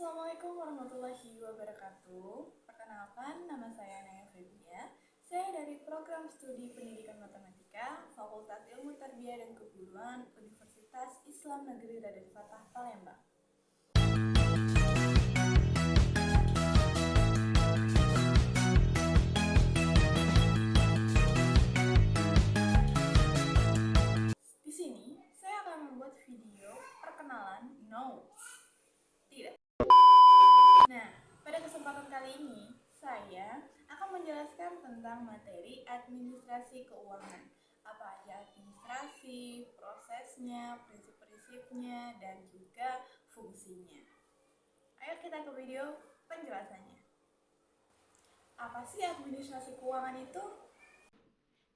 Assalamualaikum warahmatullahi wabarakatuh. Perkenalkan, nama saya Naya Febria. Saya dari Program Studi Pendidikan Matematika, Fakultas Ilmu Tarbiyah dan Keguruan, Universitas Islam Negeri Raden Fatah, Palembang. Di sini, saya akan membuat video perkenalan notes. Tidak. Nah, pada kesempatan kali ini, saya akan menjelaskan tentang materi administrasi keuangan. Apa aja administrasi, prosesnya, prinsip-prinsipnya, dan juga fungsinya. Ayo kita ke video penjelasannya. Apa sih administrasi keuangan itu?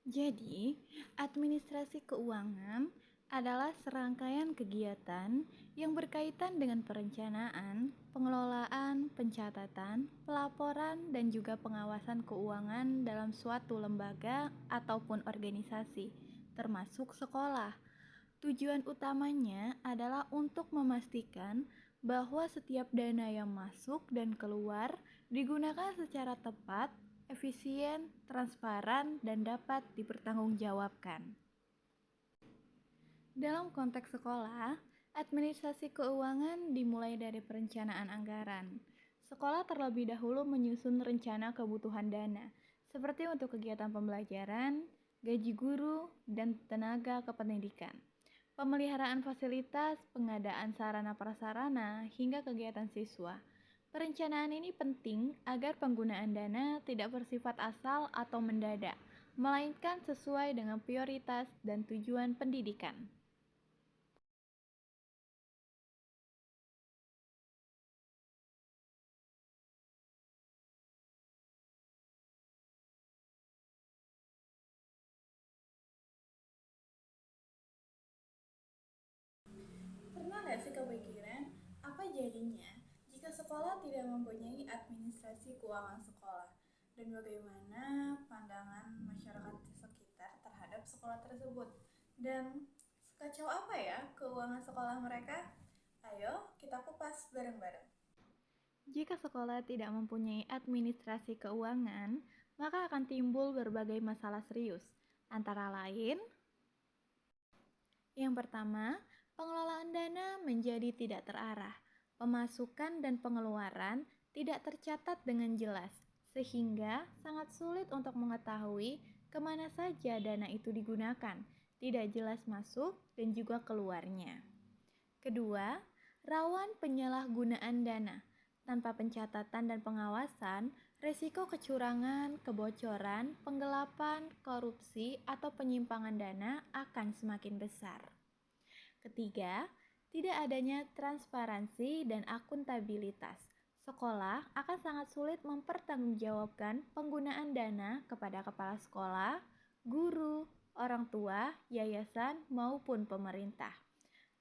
Jadi, administrasi keuangan adalah serangkaian kegiatan yang berkaitan dengan perencanaan, pengelolaan, pencatatan, pelaporan, dan juga pengawasan keuangan dalam suatu lembaga ataupun organisasi, termasuk sekolah. Tujuan utamanya adalah untuk memastikan bahwa setiap dana yang masuk dan keluar digunakan secara tepat, efisien, transparan, dan dapat dipertanggungjawabkan. Dalam konteks sekolah, administrasi keuangan dimulai dari perencanaan anggaran. Sekolah terlebih dahulu menyusun rencana kebutuhan dana, seperti untuk kegiatan pembelajaran, gaji guru, dan tenaga kependidikan, pemeliharaan fasilitas, pengadaan sarana prasarana, hingga kegiatan siswa. Perencanaan ini penting agar penggunaan dana tidak bersifat asal atau mendadak, melainkan sesuai dengan prioritas dan tujuan pendidikan. Pernah nggak sih kepikiran apa jadinya jika sekolah tidak mempunyai administrasi keuangan sekolah? Dan bagaimana pandangan masyarakat sekitar terhadap sekolah tersebut? Dan sekacau apa ya keuangan sekolah mereka? Ayo kita kupas bareng-bareng. Jika sekolah tidak mempunyai administrasi keuangan, maka akan timbul berbagai masalah serius. Antara lain, yang pertama, pengelolaan dana menjadi tidak terarah. Pemasukan dan pengeluaran tidak tercatat dengan jelas, sehingga sangat sulit untuk mengetahui kemana saja dana itu digunakan. Tidak jelas masuk dan juga keluarnya. Kedua, rawan penyalahgunaan dana. Tanpa pencatatan dan pengawasan, risiko kecurangan, kebocoran, penggelapan, korupsi, atau penyimpangan dana akan semakin besar. Ketiga, tidak adanya transparansi dan akuntabilitas. Sekolah akan sangat sulit mempertanggungjawabkan penggunaan dana kepada kepala sekolah, guru, orang tua, yayasan, maupun pemerintah.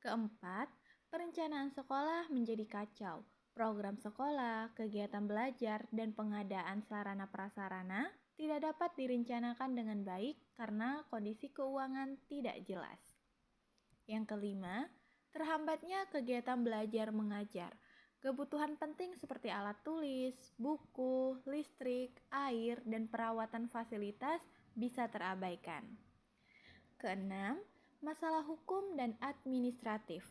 Keempat, perencanaan sekolah menjadi kacau. Program sekolah, kegiatan belajar, dan pengadaan sarana prasarana tidak dapat direncanakan dengan baik karena kondisi keuangan tidak jelas. Yang kelima, terhambatnya kegiatan belajar mengajar. Kebutuhan penting seperti alat tulis, buku, listrik, air, dan perawatan fasilitas bisa terabaikan. Keenam, masalah hukum dan administratif.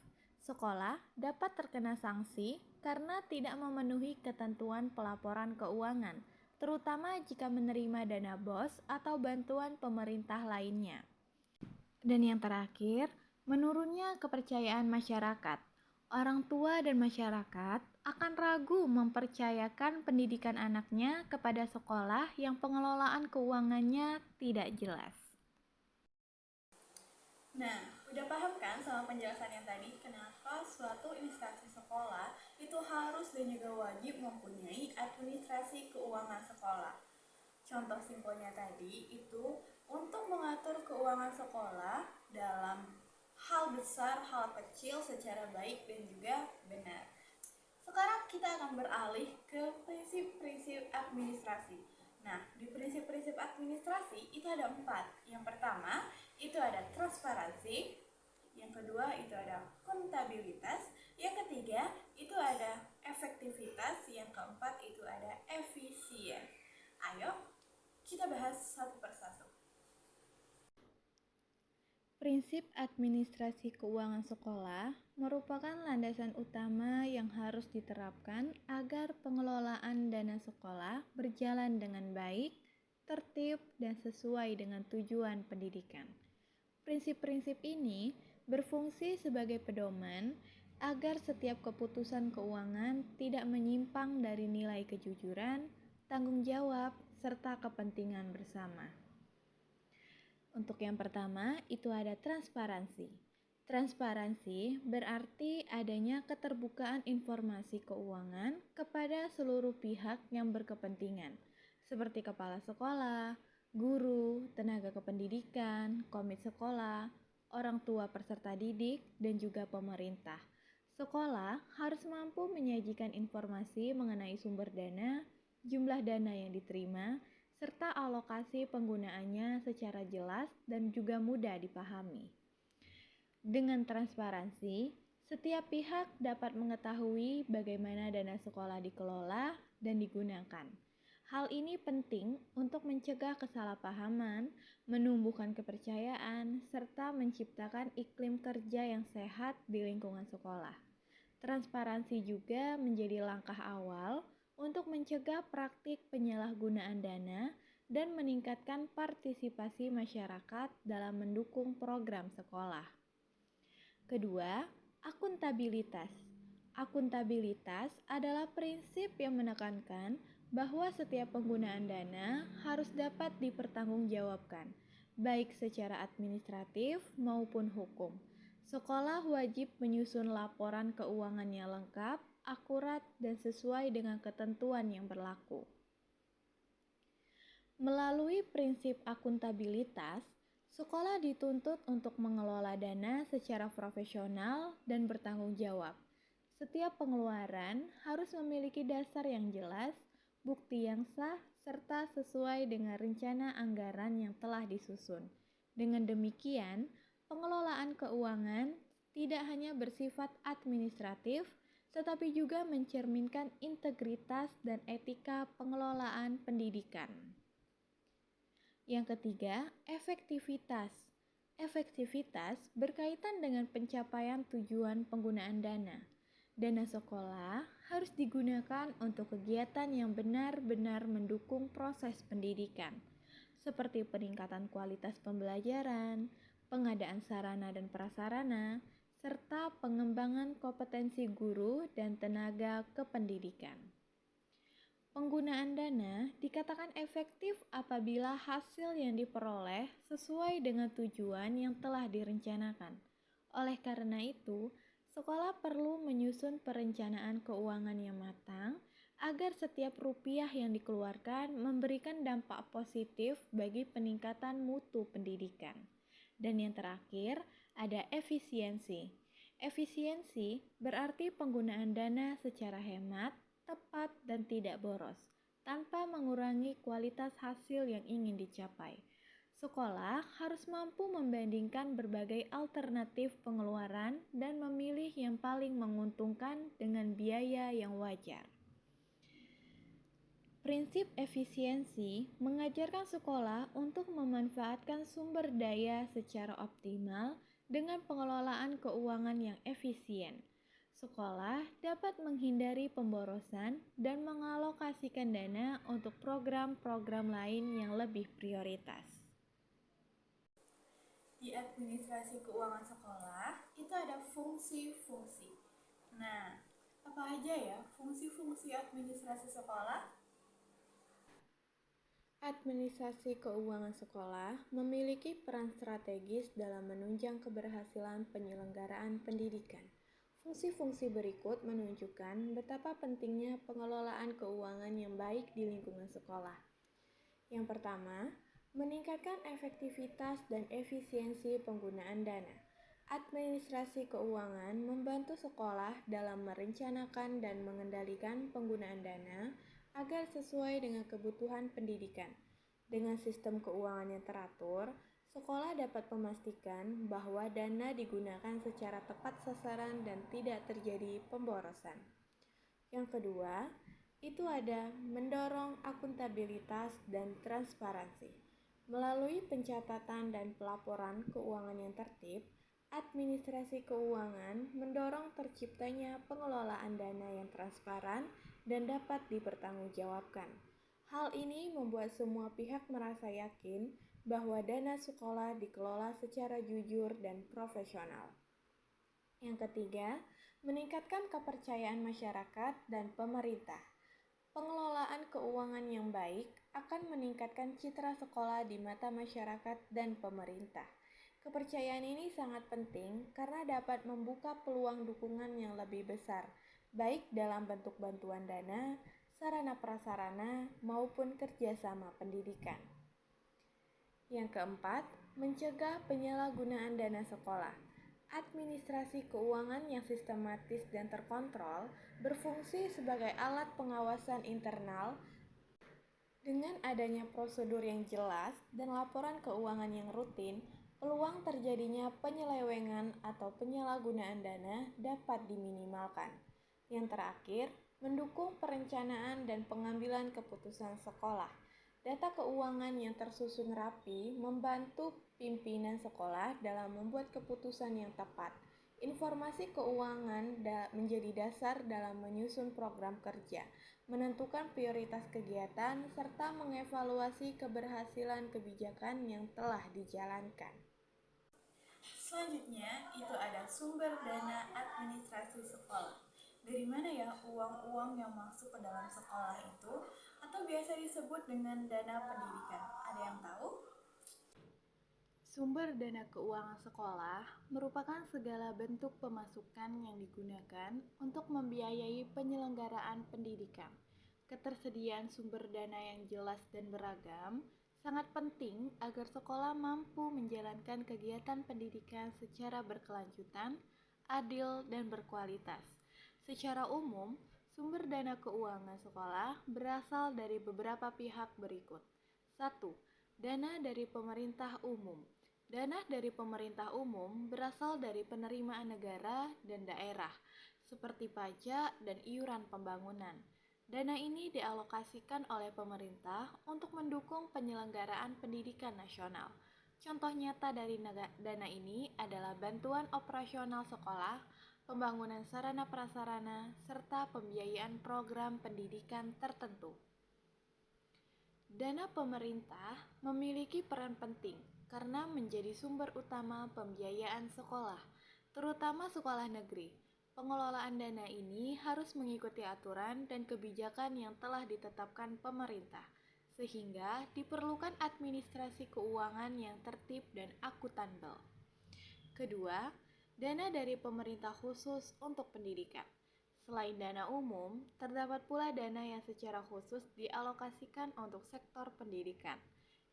Sekolah dapat terkena sanksi karena tidak memenuhi ketentuan pelaporan keuangan, terutama jika menerima dana BOS atau bantuan pemerintah lainnya. Dan yang terakhir, menurunnya kepercayaan masyarakat. Orang tua dan masyarakat akan ragu mempercayakan pendidikan anaknya kepada sekolah yang pengelolaan keuangannya tidak jelas. Nah, udah paham kan sama penjelasan yang tadi kenapa suatu instansi sekolah itu harus dan juga wajib mempunyai administrasi keuangan sekolah. Contoh simpelnya tadi itu untuk mengatur keuangan sekolah dalam hal besar, hal kecil secara baik dan juga benar. Sekarang kita akan beralih ke prinsip-prinsip administrasi. Nah, di prinsip-prinsip administrasi itu ada 4. Yang pertama, itu ada transparansi. Yang kedua, itu ada akuntabilitas. Yang ketiga, itu ada efektivitas. Ayo, kita bahas satu persatu. Prinsip administrasi keuangan sekolah merupakan landasan utama yang harus diterapkan agar pengelolaan dana sekolah berjalan dengan baik, tertib, dan sesuai dengan tujuan pendidikan. Prinsip-prinsip ini berfungsi sebagai pedoman agar setiap keputusan keuangan tidak menyimpang dari nilai kejujuran, tanggung jawab, serta kepentingan bersama. Untuk yang pertama, itu ada transparansi. Transparansi berarti adanya keterbukaan informasi keuangan kepada seluruh pihak yang berkepentingan, seperti kepala sekolah, guru, tenaga kependidikan, komit sekolah, orang tua peserta didik, dan juga pemerintah. Sekolah harus mampu menyajikan informasi mengenai sumber dana, jumlah dana yang diterima, serta alokasi penggunaannya secara jelas dan juga mudah dipahami. Dengan transparansi, setiap pihak dapat mengetahui bagaimana dana sekolah dikelola dan digunakan. Hal ini penting untuk mencegah kesalahpahaman, menumbuhkan kepercayaan, serta menciptakan iklim kerja yang sehat di lingkungan sekolah. Transparansi juga menjadi langkah awal untuk mencegah praktik penyalahgunaan dana dan meningkatkan partisipasi masyarakat dalam mendukung program sekolah. Kedua, akuntabilitas. Akuntabilitas adalah prinsip yang menekankan bahwa setiap penggunaan dana harus dapat dipertanggungjawabkan, baik secara administratif maupun hukum. Sekolah wajib menyusun laporan keuangannya lengkap, akurat, dan sesuai dengan ketentuan yang berlaku. Melalui prinsip akuntabilitas, sekolah dituntut untuk mengelola dana secara profesional dan bertanggung jawab. Setiap pengeluaran harus memiliki dasar yang jelas, bukti yang sah, serta sesuai dengan rencana anggaran yang telah disusun. Dengan demikian, pengelolaan keuangan tidak hanya bersifat administratif, tetapi juga mencerminkan integritas dan etika pengelolaan pendidikan. Yang ketiga, efektivitas. Efektivitas berkaitan dengan pencapaian tujuan penggunaan dana. Dana sekolah harus digunakan untuk kegiatan yang benar-benar mendukung proses pendidikan, seperti peningkatan kualitas pembelajaran, pengadaan sarana dan prasarana, serta pengembangan kompetensi guru dan tenaga kependidikan. Penggunaan dana dikatakan efektif apabila hasil yang diperoleh sesuai dengan tujuan yang telah direncanakan. Oleh karena itu, sekolah perlu menyusun perencanaan keuangan yang matang agar setiap rupiah yang dikeluarkan memberikan dampak positif bagi peningkatan mutu pendidikan. Dan yang terakhir, ada efisiensi. Efisiensi berarti penggunaan dana secara hemat, tepat, dan tidak boros, tanpa mengurangi kualitas hasil yang ingin dicapai. Sekolah harus mampu membandingkan berbagai alternatif pengeluaran dan memilih yang paling menguntungkan dengan biaya yang wajar. Prinsip efisiensi mengajarkan sekolah untuk memanfaatkan sumber daya secara optimal dengan pengelolaan keuangan yang efisien. Sekolah dapat menghindari pemborosan dan mengalokasikan dana untuk program-program lain yang lebih prioritas. Di administrasi keuangan sekolah, itu ada fungsi-fungsi. Nah, apa aja ya fungsi-fungsi administrasi sekolah? Administrasi keuangan sekolah memiliki peran strategis dalam menunjang keberhasilan penyelenggaraan pendidikan. Fungsi-fungsi berikut menunjukkan betapa pentingnya pengelolaan keuangan yang baik di lingkungan sekolah. Yang pertama, meningkatkan efektivitas dan efisiensi penggunaan dana. Administrasi keuangan membantu sekolah dalam merencanakan dan mengendalikan penggunaan dana agar sesuai dengan kebutuhan pendidikan. Dengan sistem keuangan yang teratur, sekolah dapat memastikan bahwa dana digunakan secara tepat sasaran dan tidak terjadi pemborosan. Yang kedua, itu ada mendorong akuntabilitas dan transparansi. Melalui pencatatan dan pelaporan keuangan yang tertib, administrasi keuangan mendorong terciptanya pengelolaan dana yang transparan dan dapat dipertanggungjawabkan. Hal ini membuat semua pihak merasa yakin bahwa dana sekolah dikelola secara jujur dan profesional. Yang ketiga, meningkatkan kepercayaan masyarakat dan pemerintah. Pengelolaan keuangan yang baik akan meningkatkan citra sekolah di mata masyarakat dan pemerintah. Kepercayaan ini sangat penting karena dapat membuka peluang dukungan yang lebih besar, baik dalam bentuk bantuan dana, sarana prasarana, maupun kerjasama pendidikan. Yang keempat, mencegah penyalahgunaan dana sekolah. Administrasi keuangan yang sistematis dan terkontrol berfungsi sebagai alat pengawasan internal. Dengan adanya prosedur yang jelas dan laporan keuangan yang rutin, peluang terjadinya penyelewengan atau penyalahgunaan dana dapat diminimalkan. Yang terakhir, mendukung perencanaan dan pengambilan keputusan sekolah. Data keuangan yang tersusun rapi membantu pimpinan sekolah dalam membuat keputusan yang tepat. Informasi keuangan menjadi dasar dalam menyusun program kerja, menentukan prioritas kegiatan, serta mengevaluasi keberhasilan kebijakan yang telah dijalankan. Selanjutnya, itu ada sumber dana administrasi sekolah. Dari mana ya uang-uang yang masuk ke dalam sekolah itu? Atau biasa disebut dengan dana pendidikan. Ada yang tahu? Sumber dana keuangan sekolah merupakan segala bentuk pemasukan yang digunakan untuk membiayai penyelenggaraan pendidikan. Ketersediaan sumber dana yang jelas dan beragam sangat penting agar sekolah mampu menjalankan kegiatan pendidikan secara berkelanjutan, adil, dan berkualitas. Secara umum, sumber dana keuangan sekolah berasal dari beberapa pihak berikut. 1. Dana dari pemerintah umum. Dana dari pemerintah umum berasal dari penerimaan negara dan daerah, seperti pajak dan iuran pembangunan. Dana ini dialokasikan oleh pemerintah untuk mendukung penyelenggaraan pendidikan nasional. Contoh nyata dari dana ini adalah bantuan operasional sekolah, pembangunan sarana prasarana, serta pembiayaan program pendidikan tertentu. Dana pemerintah memiliki peran penting karena menjadi sumber utama pembiayaan sekolah, terutama sekolah negeri. Pengelolaan dana ini harus mengikuti aturan dan kebijakan yang telah ditetapkan pemerintah, sehingga diperlukan administrasi keuangan yang tertib dan akuntabel. Kedua, dana dari pemerintah khusus untuk pendidikan. Selain dana umum, terdapat pula dana yang secara khusus dialokasikan untuk sektor pendidikan.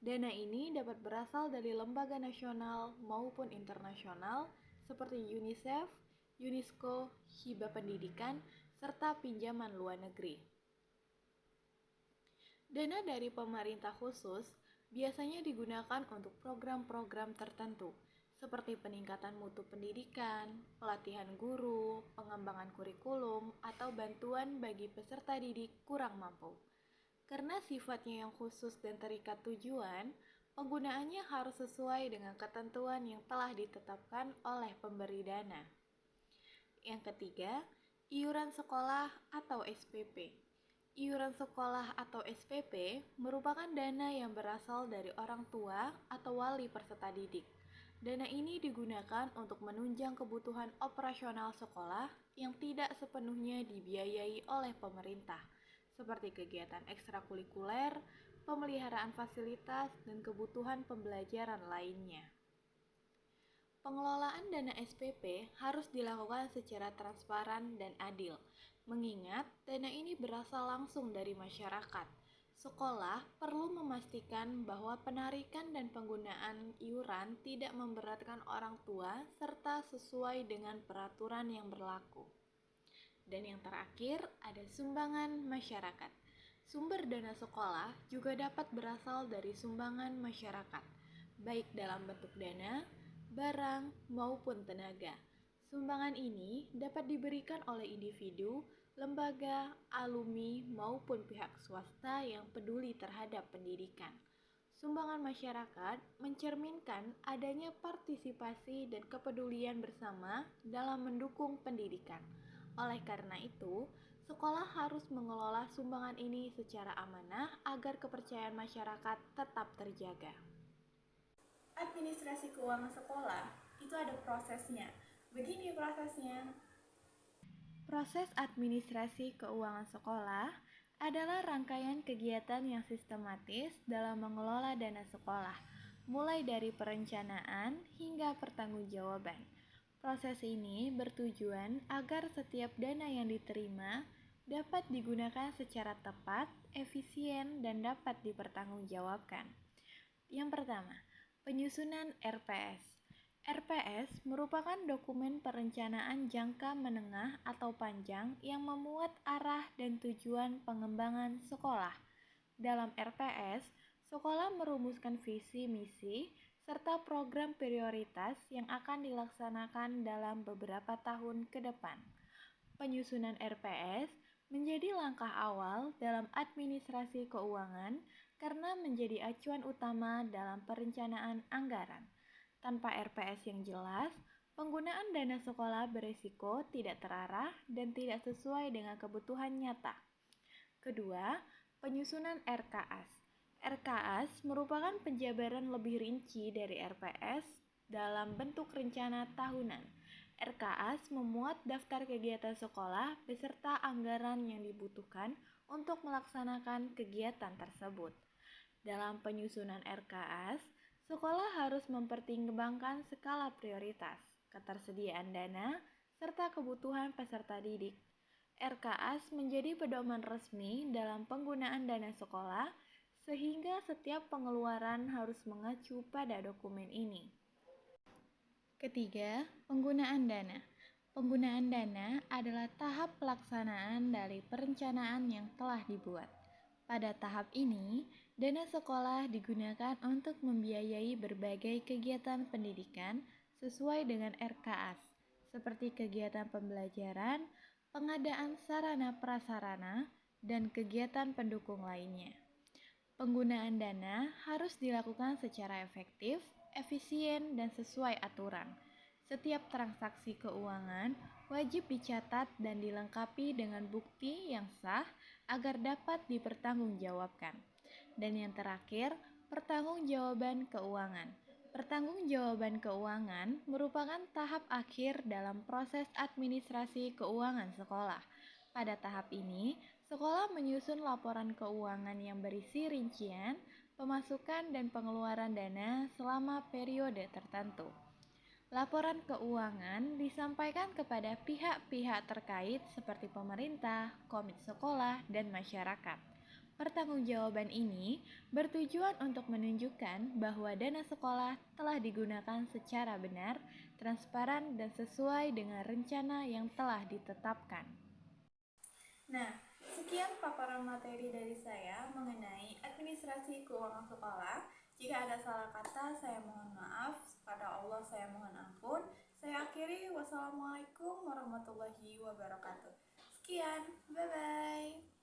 Dana ini dapat berasal dari lembaga nasional maupun internasional seperti UNICEF, UNESCO, hibah pendidikan, serta pinjaman luar negeri. Dana dari pemerintah khusus biasanya digunakan untuk program-program tertentu, seperti peningkatan mutu pendidikan, pelatihan guru, pengembangan kurikulum, atau bantuan bagi peserta didik kurang mampu. Karena sifatnya yang khusus dan terikat tujuan, penggunaannya harus sesuai dengan ketentuan yang telah ditetapkan oleh pemberi dana. Yang ketiga, iuran sekolah atau SPP. Iuran sekolah atau SPP merupakan dana yang berasal dari orang tua atau wali peserta didik. Dana ini digunakan untuk menunjang kebutuhan operasional sekolah yang tidak sepenuhnya dibiayai oleh pemerintah, seperti kegiatan ekstrakurikuler, pemeliharaan fasilitas, dan kebutuhan pembelajaran lainnya. Pengelolaan dana SPP harus dilakukan secara transparan dan adil, mengingat dana ini berasal langsung dari masyarakat. Sekolah perlu memastikan bahwa penarikan dan penggunaan iuran tidak memberatkan orang tua serta sesuai dengan peraturan yang berlaku. Dan yang terakhir, ada sumbangan masyarakat. Sumber dana sekolah juga dapat berasal dari sumbangan masyarakat, baik dalam bentuk dana, barang, maupun tenaga. Sumbangan ini dapat diberikan oleh individu, lembaga, alumni, maupun pihak swasta yang peduli terhadap pendidikan. Sumbangan masyarakat mencerminkan adanya partisipasi dan kepedulian bersama dalam mendukung pendidikan. Oleh karena itu, sekolah harus mengelola sumbangan ini secara amanah agar kepercayaan masyarakat tetap terjaga. Administrasi keuangan sekolah itu ada prosesnya. Begini prosesnya. Proses administrasi keuangan sekolah adalah rangkaian kegiatan yang sistematis dalam mengelola dana sekolah, mulai dari perencanaan hingga pertanggungjawaban. Proses ini bertujuan agar setiap dana yang diterima dapat digunakan secara tepat, efisien, dan dapat dipertanggungjawabkan. Yang pertama, penyusunan RPS. RPS merupakan dokumen perencanaan jangka menengah atau panjang yang memuat arah dan tujuan pengembangan sekolah. Dalam RPS, sekolah merumuskan visi misi serta program prioritas yang akan dilaksanakan dalam beberapa tahun ke depan. Penyusunan RPS menjadi langkah awal dalam administrasi keuangan karena menjadi acuan utama dalam perencanaan anggaran. Tanpa RPS yang jelas, penggunaan dana sekolah beresiko tidak terarah dan tidak sesuai dengan kebutuhan nyata. Kedua, penyusunan RKAS. RKAS merupakan penjabaran lebih rinci dari RPS dalam bentuk rencana tahunan. RKAS memuat daftar kegiatan sekolah beserta anggaran yang dibutuhkan untuk melaksanakan kegiatan tersebut. Dalam penyusunan RKAS, sekolah harus mempertimbangkan skala prioritas, ketersediaan dana, serta kebutuhan peserta didik. RKAS menjadi pedoman resmi dalam penggunaan dana sekolah, sehingga setiap pengeluaran harus mengacu pada dokumen ini. Ketiga, penggunaan dana. Penggunaan dana adalah tahap pelaksanaan dari perencanaan yang telah dibuat. Pada tahap ini, dana sekolah digunakan untuk membiayai berbagai kegiatan pendidikan sesuai dengan RKAS, seperti kegiatan pembelajaran, pengadaan sarana prasarana, dan kegiatan pendukung lainnya. Penggunaan dana harus dilakukan secara efektif, efisien, dan sesuai aturan. Setiap transaksi keuangan wajib dicatat dan dilengkapi dengan bukti yang sah agar dapat dipertanggungjawabkan. Dan yang terakhir, pertanggungjawaban keuangan. Pertanggungjawaban keuangan merupakan tahap akhir dalam proses administrasi keuangan sekolah. Pada tahap ini, sekolah menyusun laporan keuangan yang berisi rincian, pemasukan dan pengeluaran dana selama periode tertentu. Laporan keuangan disampaikan kepada pihak-pihak terkait seperti pemerintah, komite sekolah, dan masyarakat. Pertanggungjawaban ini bertujuan untuk menunjukkan bahwa dana sekolah telah digunakan secara benar, transparan, dan sesuai dengan rencana yang telah ditetapkan. Nah, sekian paparan materi dari saya mengenai administrasi keuangan sekolah. Jika ada salah kata, saya mohon maaf. Kepada Allah, saya mohon ampun. Saya akhiri. Wassalamualaikum warahmatullahi wabarakatuh. Sekian, bye-bye.